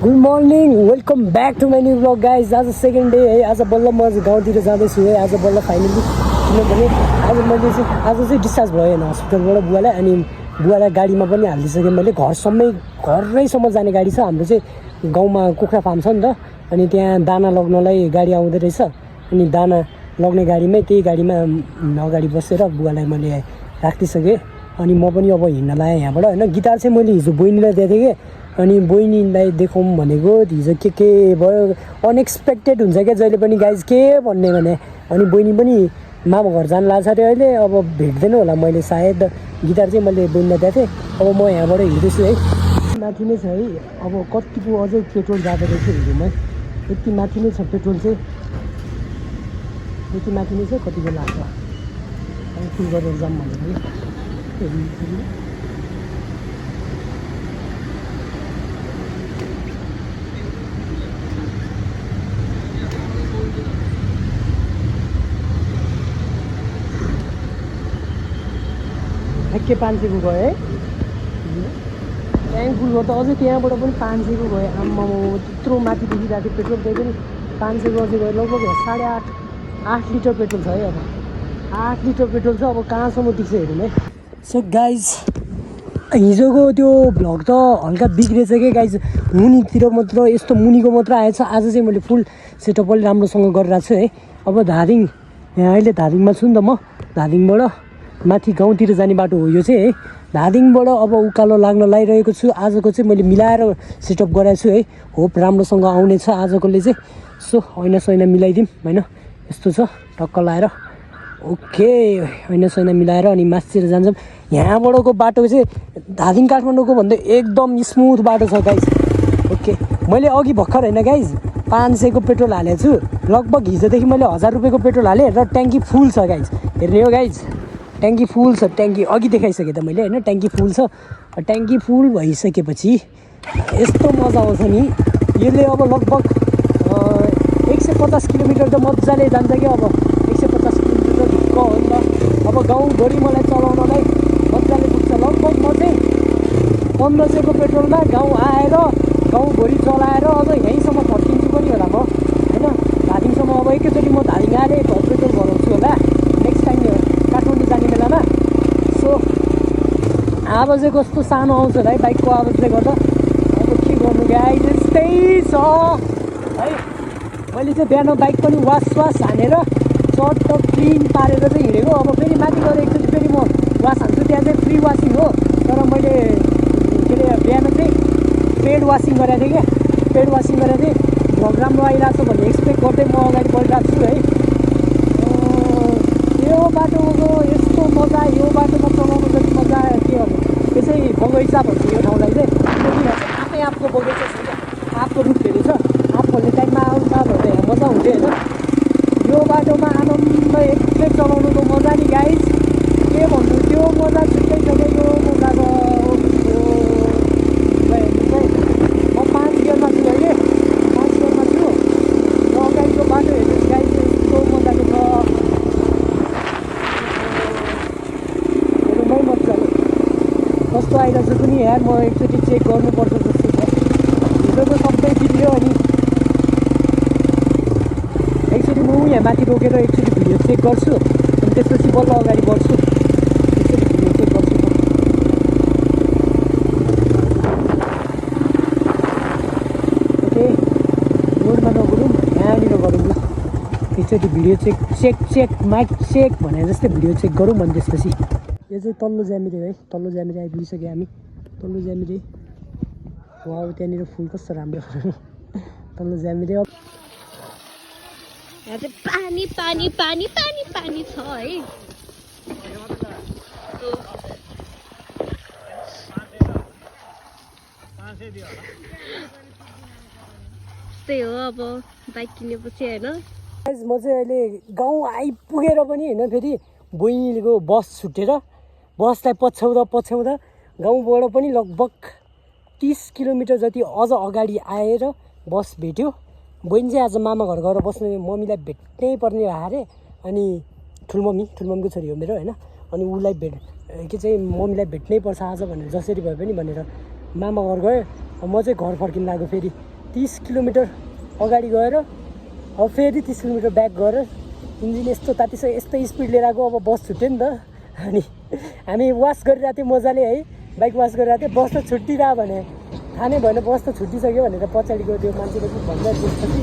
Good morning, welcome back to my new vlog guys. आज second day है। आज बल्ल म गाउँतिर जाँदैछु है। आज बल्ल फाइनली, किनभने आज चाहिँ डिस्चार्ज भयो होइन हस्पिटलबाट बुवालाई। अनि बुवालाई गाडीमा पनि हालिदिइसकेँ मैले। घरैसम्म जाने गाडी छ हाम्रो चाहिँ। गाउँमा कुखुरा फार्म छ नि त, अनि त्यहाँ दाना लग्नलाई गाडी आउँदो रहेछ। अनि दाना लग्ने गाडीमै त्यही गाडीमा अगाडि बसेर बुवालाई मैले राखिदिइसकेँ। अनि म पनि अब हिँड्न लाएँ यहाँबाट होइन। गिटार चाहिँ मैले हिजो बहिनीलाई दिएको थिएँ कि, अनि बहिनीलाई देखाउँ भनेको हिजो के भयो। अनएक्सपेक्टेड हुन्छ क्या जहिले पनि गाइज, के भन्ने भने। अनि बहिनी पनि मामा घर जानु लाग्छ अरे अहिले। अब भेट्दैन होला मैले सायद। गिटार चाहिँ मैले बहिनीलाई दिएको थिएँ। अब म यहाँबाट हिँड्दैछु है। माथि नै छ है। अब कतिको अझै पेट्रोल जाँदो रहेछ हिँड्नुमा। यति माथि नै छ पेट्रोल चाहिँ, यति माथि नै छ। कतिको लाग्छ फुल गरेर जाऊँ भनेको। ठ्याक्कै 500को गयो है। ट्याङ्क फुल गर्दा अझै त्यहाँबाट पनि 500को गयो। आम्मा त्यत्रो माथि देखिरहेको थियो पेट्रोल, त्यही पनि 500को अझै गयो। लगभग 8.5 लिटर पेट्रोल छ है। अब 8 लिटर पेट्रोल छ। अब कहाँसम्म दिन्छ हेरौँ है। सो गाइज, हिजोको त्यो भ्लग त हल्का बिग्रेछ क्या गाइज। मुनितिर मात्र यस्तो मुनिको मात्र आएछ। आज चाहिँ मैले फुल सेटअप अलि राम्रोसँग गरिरहेको छु है। अब धादिङ, यहाँ अहिले धादिङमा छु नि त म। धादिङबाट माथि गाउँतिर जाने बाटो हो यो चाहिँ है। धादिङबाट अब उकालो लाग्न लागिरहेको छु। आजको चाहिँ मैले मिलाएर सेटअप गराएको छु है। होप राम्रोसँग आउनेछ आजकोले चाहिँ। सो ऐना मिलाइदिउँ होइन। यस्तो छ टक्क लाएर ओके। ऐना मिलाएर अनि माथितिर जान्छौँ। यहाँबाटको बाटो चाहिँ धादिङ काठमाडौँको भन्दा एकदम स्मुथ बाटो छ गाइज। ओके, मैले अघि भर्खर होइन गाइज 500को पेट्रोल हालेको छु। लगभग हिजोदेखि मैले 1000 रुपियाँको पेट्रोल हालेँ र ट्याङ्की फुल छ गाइज। हेर्ने हो गाइज, ट्याङ्की फुल छ। ट्याङ्की अघि देखाइसकेँ त मैले होइन। ट्याङ्की फुल छ। ट्याङ्की फुल भइसकेपछि यस्तो मजा आउँछ नि यसले। अब लगभग 150 किलोमिटर त मजाले जान्छ क्या। अब 150 किलोमिटर त ढुक्क हो नि त। अब गाउँभरि मलाई चलाउनलाई मजाले पुग्छ। लगभग म चाहिँ 1500को पेट्रोलमा गाउँ आएर गाउँभरि चलाएर अझ यहीँसम्म फर्किन्छु पनि होला म होइन। धादिङसम्म अब एकैचोटि म धादिङ आएर घर पेट्रोल भराउँछु होला नेक्स्ट टाइम काठमाडौँ जाने बेलामा। सो आवाज चाहिँ कस्तो सानो आउँछ होला है बाइकको आवाजले गर्दा। अब के गर्नु गाइज, यस्तै छ है। मैले चाहिँ बिहान बाइक पनि वास हानेर चट्ट क्लिन पारेर चाहिँ हिँडेको। अब फेरि माथि गएर एकचोटि फेरि म वास हान्छु। त्यहाँ चाहिँ फ्री वासिङ हो, तर मैले के अरे बिहान चाहिँ पेड वासिङ गरेको थिएँ क्या। पेड वासिङ गरेको थिएँ। भ्लग राम्रो आइरहेको छ भन्ने एक्सपेक्ट गर्दै म अगाडि बढिरहेको छु है। यो बाटोको यस्तो मजा, यो बाटोमा चलाउनु जति मजा के गर्नु। त्यसै बगैँचा भन्छ यो ठाउँलाई चाहिँ। किनकि आफै आफको बगैँचा छ क्या, आफको रुखहरू छ। आफ खोल्ने टाइममा आउँछ भने यहाँ मजा हुन्थ्यो होइन। यो बाटोमा आनन्द एकखेप चलाउनुको मजा नि गाइज, के भन्नु। त्यो मजा छुट्टै छ क्या। यो मजाको म 5 गियरमा छु अहिले। 5 गियरमा छु र अगाडिको बाटो हेर्नु गाइज यस्तो मजाको छ। हेर्नुमै मजाले कस्तो आइरहेको छ पनि यार। म एकचोटि चेक गर्नुपर्छ जस्तो छ। हिजोको सबै भिडियो अनि एकचोटि म यहाँ माथि रोकेर एकचोटि भिडियो चेक गर्छु। अनि त्यसपछि बल्ल अगाडि बढ्छु। एकचोटि भिडियो चेक गर्छु। ओके, रोडमा नगरौँ, यहाँनिर गरौँ ल। एकचोटि भिडियो चेक माइक चेक भने जस्तै भिडियो चेक गरौँ। अनि त्यसपछि यो चाहिँ तल्लो ज्यामिरे है। तल्लो ज्यामिरे आइपुगिसक्यो हामी। तल्लो ज्यामिरे वाउ, त्यहाँनिर फुल कस्तो राम्रो तल्लो ज्यामिरे। यहाँ चाहिँ पानी पानी पानी पानी पानी छ है। त्यही हो अब बाइक किनेपछि होइन। म चाहिँ अहिले गाउँ आइपुगेर पनि होइन, फेरि बहिनीको बस छुटेर बसलाई पछ्याउँदा गाउँबाट पनि लगभग 30 किलोमिटर जति अझ अगाडि आएर बस भेट्यो। बहिनी चाहिँ आज मामा घर गएर बस्ने, मम्मीलाई भेट्नै पर्ने भए अरे। अनि ठुलमम्मीको छोरी हो मेरो होइन। अनि उसलाई के चाहिँ मम्मीलाई भेट्नै पर्छ आज भनेर जसरी भए पनि भनेर मामा घर गयो। म चाहिँ घर फर्किन लाग्यो फेरि। 30 किलोमिटर अगाडि गएर अब फेरि 30 किलोमिटर ब्याक गएर इन्जिन यस्तो तातिसक्यो, यस्तो स्पिड लिएर आएको। अब बस छुट्यो नि त, अनि हामी वास गरिरहेको थियौँ मजाले है, बाइक वास गरिरहेको थियौँ। बस त छुट्टिरह भने थाहा नै भएन बस त छुट्टिसक्यो भनेर पछाडिको त्यो मान्छेले भन्दा त्यसपछि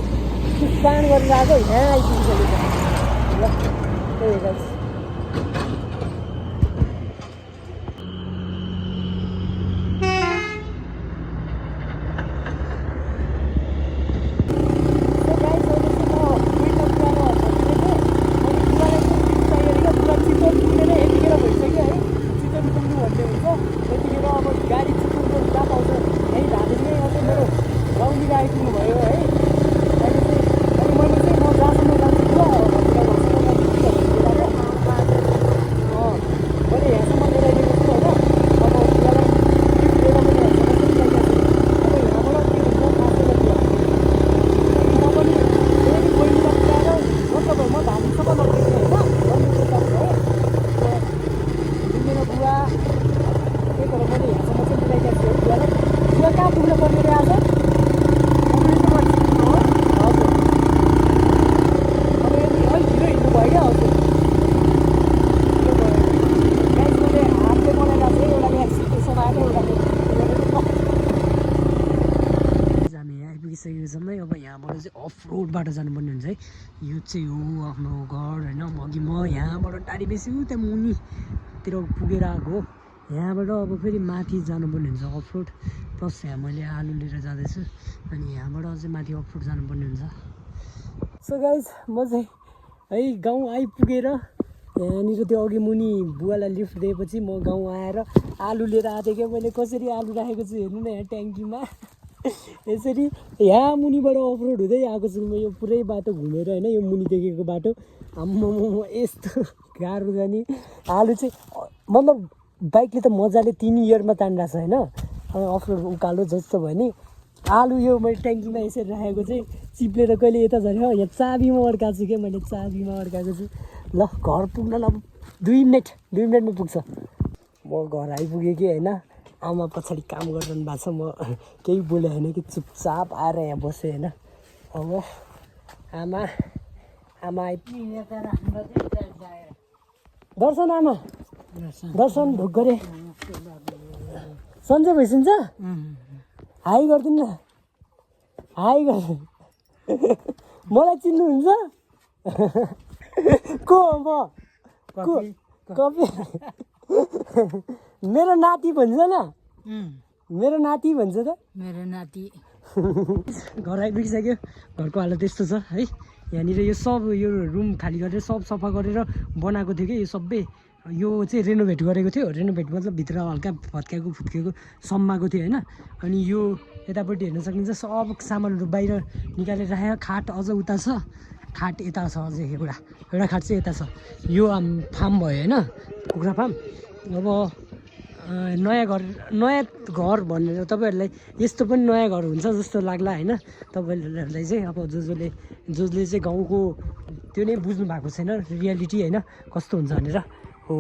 तुफान गरेर आएको, यहाँ आइपुगिसक्यो ल। त्यही गाइस जम्मै। अब यहाँबाट चाहिँ अफ रोडबाट जानुपर्ने हुन्छ है। यो चाहिँ हो आफ्नो घर होइन। अघि म यहाँबाट टाढी बेसी त्यहाँ मुनितिर पुगेर आएको हो। यहाँबाट अब फेरि माथि जानुपर्ने हुन्छ अफ रोड, प्लस यहाँ मैले आलु लिएर जाँदैछु, अनि यहाँबाट अझै माथि अफ रोड जानुपर्ने हुन्छ। सो गाइज म चाहिँ है गाउँ आइपुगेर यहाँनिर त्यो अघि मुनि बुवालाई लिफ्ट दिएपछि म गाउँ आएर आलु लिएर आएको थिएँ क्या। मैले कसरी आलु राखेको छु हेर्नु न यहाँ ट्याङ्कीमा। यसरी यहाँ मुनिबाट अफ रोड हुँदै आएको छु म, यो पुरै बाटो घुमेर होइन, यो मुनि देखेको बाटो। आम्मामा यस्तो गाह्रो जाने। आलु चाहिँ मतलब बाइकले त मजाले 3 गियरमा तानिरहेको छ होइन, अफ रोड उकालो जस्तो भयो नि। आलु यो मैले ट्याङ्कीमा यसरी राखेको चाहिँ चिप्लेर कहिले यता झऱ्यो, यहाँ चाबीमा अड्काएको छु क्या मैले, चाबीमा अड्काएको छु। ल घर पुग्न अब 2 मिनटमा पुग्छ। म घर आइपुगेँ कि होइन, आमा पछाडि काम गरिरहनु भएको छ। म केही बोले होइन कि चुपचाप आएर यहाँ बसेँ होइन। अब आमा आइपुग्यो दर्शन, आमा दर्शन ढोक गरे। सन्चै भइसक्छ, हाई गरिदिनु न, हाई गरिदिनु। मलाई चिन्नुहुन्छ? को हो म? कपी मेरो नाति भन्छ न, मेरो नाति भन्छ त, मेरो नाति। घर आइपुगिसक्यो। घरको हालत यस्तो छ है। यहाँनिर यो सब यो रुम खाली गरेर सब सफा गरेर बनाएको थियो कि यो सबै। यो चाहिँ रेनोभेट गरेको थियो, रेनोभेट मतलब भित्र हल्का भत्काएको फुत्किएको सम्माएको थियो होइन। अनि यो यतापट्टि हेर्न सकिन्छ सब सामानहरू बाहिर निकालेर राखेको। खाट अझ उता छ, खाट यता छ अझै एउटा खाट चाहिँ यता छ। यो फार्म भयो होइन, कुखुरा फार्म। अब नयाँ घर भनेर तपाईँहरूलाई यस्तो पनि नयाँ घर हुन्छ जस्तो लाग्ला होइन। तपाईँहरूलाई चाहिँ अब जसले चाहिँ गाउँको त्यो नै बुझ्नु भएको छैन रियालिटी होइन, कस्तो हुन्छ भनेर हो।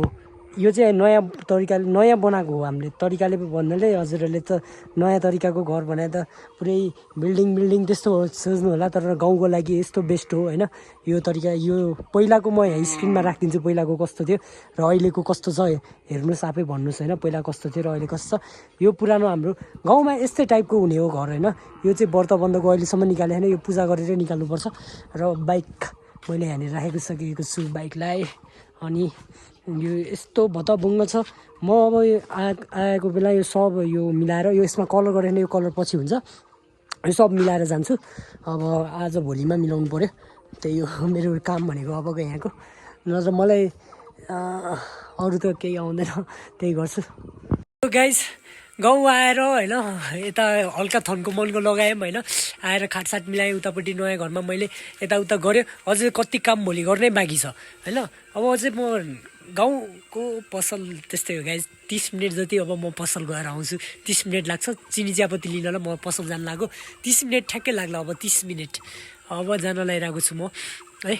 यो चाहिँ नयाँ तरिकाले नयाँ बनाएको हो हामीले, तरिकाले भन्नाले हजुरहरूले त नयाँ तरिकाको घर बनाए त पुरै बिल्डिङ त्यस्तो सोच्नु होला, तर गाउँको लागि यस्तो बेस्ट हो होइन। यो तरिका यो पहिलाको म यहाँ स्क्रिनमा राखिदिन्छु, पहिलाको कस्तो थियो र अहिलेको कस्तो छ हेर्नुहोस्, आफै भन्नुहोस् होइन, पहिला कस्तो थियो र अहिले कस्तो छ। यो पुरानो हाम्रो गाउँमा यस्तै टाइपको हुने हो घर होइन। यो चाहिँ व्रत बन्धको अहिलेसम्म निकाले होइन, यो पूजा गरेरै निकाल्नुपर्छ। र बाइक मैले यहाँनिर राखेको सकेको छु बाइकलाई। अनि यो यस्तो भत्ताभुङ्ग छ। म अब यो आएको बेला यो सब यो मिलाएर यो यसमा कलर गरेर यो कलर पछि हुन्छ, यो सब मिलाएर जान्छु। अब आज भोलिमा मिलाउनु पऱ्यो, त्यही हो मेरो काम भनेको अबको यहाँको। नत्र मलाई अरू त केही आउँदैन, त्यही गर्छु। गाइस गाउँ आएर होइन यता हल्का थन्को मनको लगाएँ होइन, आएर खाटसाट मिलाएँ। उतापट्टि नयाँ घरमा मैले यताउता गरेँ, अझै कति काम भोलि गर्नै बाँकी छ होइन। अब अझै म गाउँको पसल त्यस्तै हो गाइस, 30 मिनट जति अब म पसल गएर आउँछु। 30 मिनट लाग्छ चिनी चियापत्ती लिनलाई, म पसल जान लाग्यो 30 मिनट ठ्याक्कै लाग्ला। अब 30 मिनट अब जान लागिरहेको छु म है।